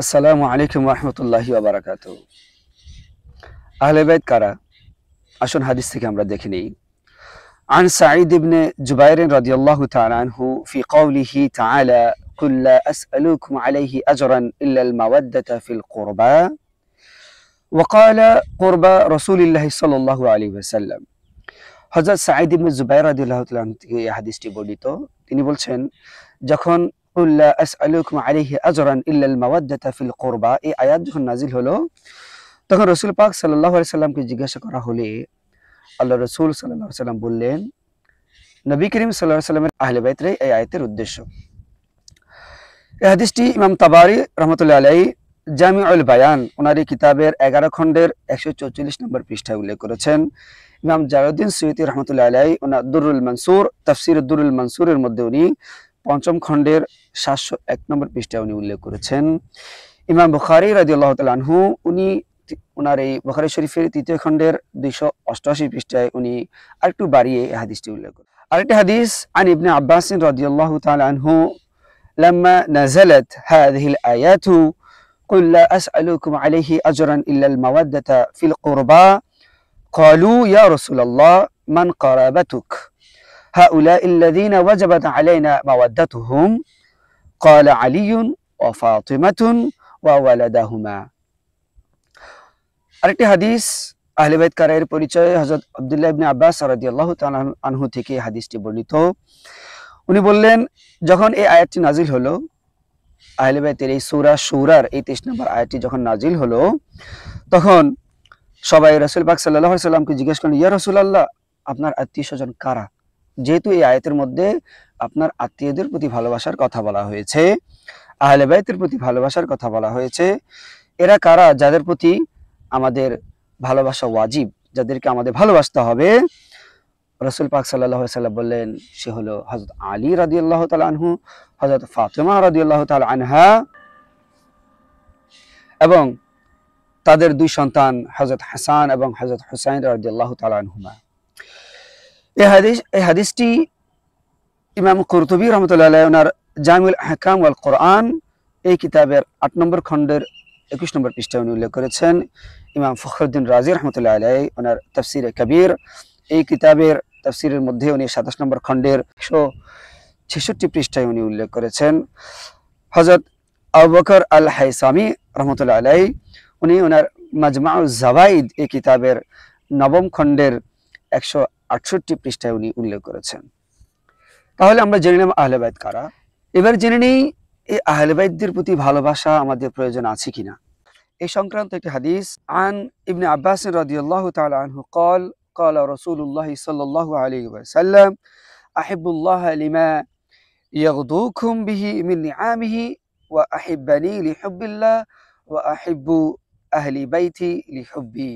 আসসালামু আলাইকুম রহমতুল্লাহি ওয়া বারাকাতুহু। আহলে বাইত কারা? আসুন হাদিস থেকে আমরা দেখে নেই। عن سعيد بن جبير رضي الله تعالى عنه في قوله تعالى قل لا أسألكم عليه أجرا إلا المودة في القربى وقال قربى رسول الله صلى الله عليه وسلم। হযরত সাঈদ ইবনে জুবাইর রাদিয়াল্লাহু তাআলা আনহু থেকে এই হাদিসটি বর্ণিত। তিনি বলছেন, যখন কুল লা আসআলুকুম আলাইহি আজরান ইল্লাল মাওয়াদ্দাতা ফিল কুরবা এই আয়াত যখন নাজিল হলো, তখন রাসূল পাক সাল্লাল্লাহু আলাইহি সাল্লামকে জিজ্ঞাসা করা হলে আল্লাহ রাসূল সাল্লাল্লাহু আলাইহি সাল্লাম বললেন, নবী করিম সাল্লাল্লাহু আলাইহি সাল্লামের আহলে বাইতরাই এই আয়াতের উদ্দেশ্য। এই হাদিসটি ইমাম তাবারি রাহমাতুল্লাহি আলাইহি জামিউল বায়ান ওনার এই কিতাবের 11 খণ্ডের 144 নম্বর পৃষ্ঠায় উল্লেখ করেছেন। ইমাম জালালউদ্দিন সুয়ুতী রাহমাতুল্লাহি আলাইহি ওনার দুরুল মানসুর তাফসীর দুরুল মানসুরের মধ্যে উনি 5ম খণ্ডের 701 নম্বর পৃষ্ঠায় উনি উল্লেখ করেছেন। ইমাম বুখারী রাদিয়াল্লাহু তাআলা আনহু উনি ওনার এই বুখারী শরীফের 3য় খণ্ডের 288 পৃষ্ঠায় উনি আরেকটু বাড়িয়ে এই হাদিসটি উল্লেখ করেন। আরেকটি হাদিস আন ইবনে আব্বাস রাদিয়াল্লাহু তাআলা আনহু লাম্মা নাযালাত হাযিহিল আয়াতু قل لا أسألكم عليه أجرا إلا المودة في القربى قالوا يا رسول الله من قرابتك هؤلاء الذين وجبت علينا مودتهم قال علي وفاطمة وولدهما। আরেকটি হাদিস আহলে বাইত কারা এর পরিচয় হযরত আব্দুল্লাহ ইবনে আব্বাস রাদিয়াল্লাহু তাআলা আনহু থেকে হাদিসটি বর্ণিত। উনি বললেন, যখন এই আয়াতটি নাজিল হলো, আহলে বাইতের এই সূরা শুরার এই 23 নম্বর আয়াতটি যখন নাজিল হলো, তখন সবাই রাসূল পাক সাল্লাল্লাহু আলাইহি সাল্লামকে জিজ্ঞেস করলেন, ইয়া রাসূলুল্লাহ, আপনার আত্মীয়স্বজন কারা? যেহেতু এই আয়াতের মধ্যে আপনার আত্মীয়দের প্রতি ভালোবাসার কথা বলা হয়েছে, আহলে বাইতের প্রতি ভালোবাসার কথা বলা হয়েছে, এরা কারা যাদের প্রতি আমাদের ভালোবাসা ওয়াজিব, যাদেরকে আমাদের ভালোবাসতে হবে? রাসূল পাক সাল্লাল্লাহু আলাইহি সাল্লাম বললেন, সে হলো হযরত আলী রাদিয়াল্লাহু তাআলা আনহু, হযরত ফাতিমা রাদিয়াল্লাহু তাআলা আনহা এবং তাদের দুই সন্তান হযরত হাসান এবং হযরত হুসাইন রাদিয়াল্লাহু তাআলা আনহুমা। এই হাদিসটি ইমাম কুরতুবী রাহমাতুল্লাহি আলাইহি ওনার জামিউল আহকাম ওয়াল কোরআন এই কিতাবের 8 নম্বর খণ্ডের 21 নম্বর পৃষ্ঠায় উনি উল্লেখ করেছেন। ইমাম ফখরুদ্দিন রাজি রাহমাতুল্লাহি আলাইহি ওনার তাফসীরে কবির এই কিতাবের তাফসীরের মধ্যে উনি 27 নম্বর খণ্ডের 166 পৃষ্ঠায় উনি উল্লেখ করেছেন। হযরত আবু বকর আল হাইসামি রাহমাতুল্লাহি আলাইহি উনি ওনার মাজমাউজ জাওয়াইদ এই কিতাবের 9ম খণ্ডের 168 পৃষ্ঠায় উনি উল্লেখ করেছেন। তাহলে আমরা জেনে নিলাম আহলে বাইত কারা। এবার জেনে নেই এই আহলে বাইতদের প্রতি ভালোবাসা আমাদের প্রয়োজন আছে কিনা। এই সংক্রান্ত একটি হাদিস আন ইবনে আব্বাস রাদিয়াল্লাহু তাআলা আনহু قال قال رسول الله صلى الله عليه وسلم أحب الله لما يغدوكم به من نعامه وأحبني لحب الله وأحب أهل بيتي لحبي।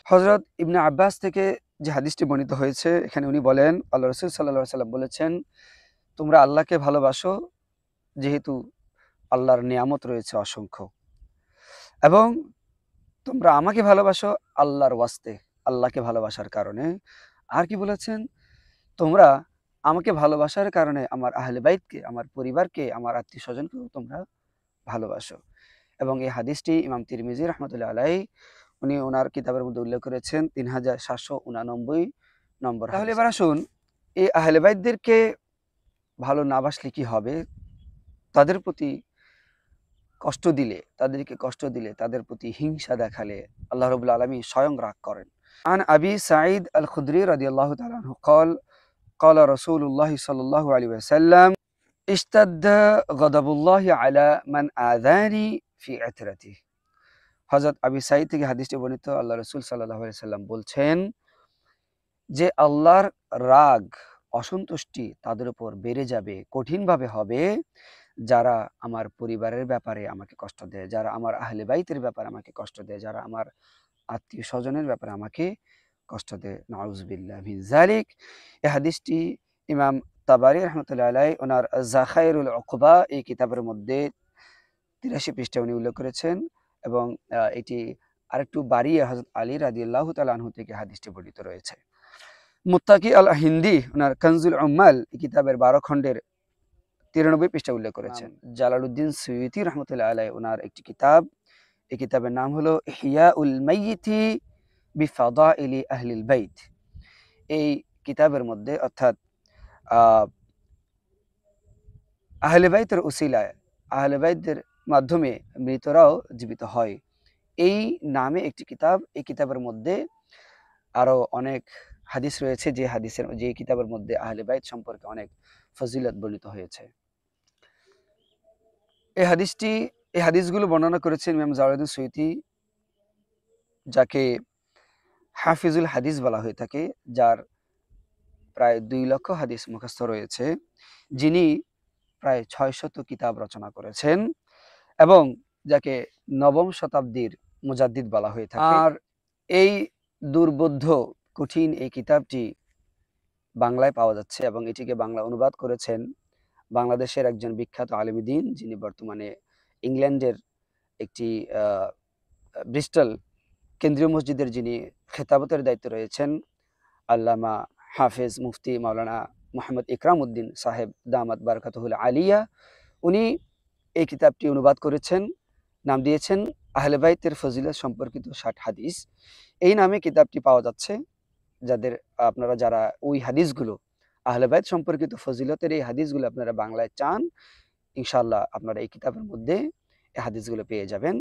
হযরত ইবনে আব্বাস থেকে যে হাদিসটি বর্ণিত হয়েছে, এখানে উনি বলেন, আল্লাহ রাসূল সাল্লাল্লাহু আলাইহি সাল্লাম বলেছেন, তোমরা আল্লাহকে ভালোবাসো যেহেতু আল্লাহর নিয়ামত রয়েছে অসংখ্য, এবং তোমরা আমাকে ভালোবাসো আল্লাহর ওয়াস্তে, আল্লাহকে ভালোবাসার কারণে। আর কি বলেছেন? তোমরা আমাকে ভালোবাসার কারণে আমার আহলে বাইতকে, আমার পরিবারকে, আমার আত্মীয়স্বজনকেও তোমরা ভালোবাসো। এবং এই হাদিসটি ইমাম তিরমিজি রাহমাতুল্লাহি আলাইহি উনি ওনার কিতাবের মধ্যে উল্লেখ করেছেন 3789 নম্বর। তাহলে এবার আসুন, এই আহলে বাইতদেরকে ভালো না বাসলে কি হবে? তাদের প্রতি কষ্ট দিলে, তাদেরকে কষ্ট দিলে, তাদের প্রতি হিংসা দেখালে আল্লাহ রাব্বুল আলামিন স্বয়ং রাগ করেন। আন আবি সাঈদ আল খুদরি রাদিয়াল্লাহু তাআলা আনহু قال قال رسول الله صلى الله عليه وسلم اشتد غضب الله على من آذاني في عترته। হযরত আবি সাঈদ থেকে হাদিসটি বর্ণিত, আল্লাহ রাসূল সাল্লাল্লাহু আলাইহি সাল্লাম বলছেন যে আল্লাহর রাগ, অসন্তুষ্টি তাদের উপর বেড়ে যাবে, কঠিনভাবে হবে, যারা আমার পরিবারের ব্যাপারে আমাকে কষ্ট দেয়, যারা আমার আহলে বাইতের ব্যাপারে আমাকে কষ্ট দেয়, যারা আমার আত্মীয় স্বজনের ব্যাপারে আমাকে কষ্ট দেয়। নাউযুবিল্লাহি মিন যালিক। এই হাদিসটি ইমাম তাবারি রাহমাতুল্লাহি আলাইহি ওনার যাখাইরুল উকবা এই কিতাবের মধ্যে 83 পৃষ্ঠায় উনি উল্লেখ করেছেন, এবং এটি আরেকটু বাড়িয়ে হযরত আলী রাদিয়াল্লাহু তাআলা আনহু থেকে হাদিসটি বর্ণিত রয়েছে। মুত্তাকি আল হিন্দি ওনার কানজুল উম্মাল এই কিতাবের 12 খণ্ডের 93 পৃষ্ঠা উল্লেখ করেছেন। জালালউদ্দিন সুয়ুতী রহমতুল্লাহ আলাইহি ওনার একটি কিতাব, এই কিতাবের নাম হলো ইহইয়াউল মাইয়িতি বিফাদাইলি আহলিল বাইত। এই কিতাবের মধ্যে অর্থাৎ আহলে বাইতের উসিলায়, আহলে বাইতদের মাধ্যমে মৃতরাও জীবিত হয়, এই নামে একটি কিতাব। এই কিতাবের মধ্যে আরো অনেক হাদিস রয়েছে, যে কিতাবের মধ্যে আহলে বাইত সম্পর্কে অনেক ফজিলত বর্ণিত হয়েছে। এই হাদিসগুলো বর্ণনা করেছেন ইমাম জালালউদ্দিন সুয়ুতী, যাকে হাফিজুল হাদিস বলা হয়ে থাকে, যার প্রায় 2 লক্ষ হাদিস মুখস্থ রয়েছে, যিনি প্রায় 600 কিতাব রচনা করেছেন এবং যাকে নবম শতাব্দীর মুজাদ্দিদ বলা হয়ে থাকে। আর এই দুর্বোধ্য কঠিন এই কিতাবটি বাংলায় পাওয়া যাচ্ছে এবং এটিকে বাংলা অনুবাদ করেছেন বাংলাদেশের একজন বিখ্যাত আলেম দ্বীন, যিনি বর্তমানে ইংল্যান্ডের একটি ব্রিস্টল কেন্দ্রীয় মসজিদের যিনি খেতাবতের দায়িত্বে রয়েছেন, আল্লামা হাফেজ মুফতি মাওলানা মোহাম্মদ ইকরাম উদ্দিন সাহেব দামাত বারাকাতুহুল আলিয়া। উনি এই কিতাবটি অনুবাদ করেছেন, নাম দিয়েছেন আহলে বাইতের ফজিলত সম্পর্কিত 60 হাদিস। এই নামে কিতাবটি পাওয়া যাচ্ছে। যারা ওই হাদিসগুলো, আহলে বাইত সম্পর্কিত ফজিলতের এই হাদিসগুলো আপনারা বাংলায় চান, ইনশাআল্লাহ আপনারা এই কিতাবের মধ্যে এই হাদিসগুলো পেয়ে যাবেন।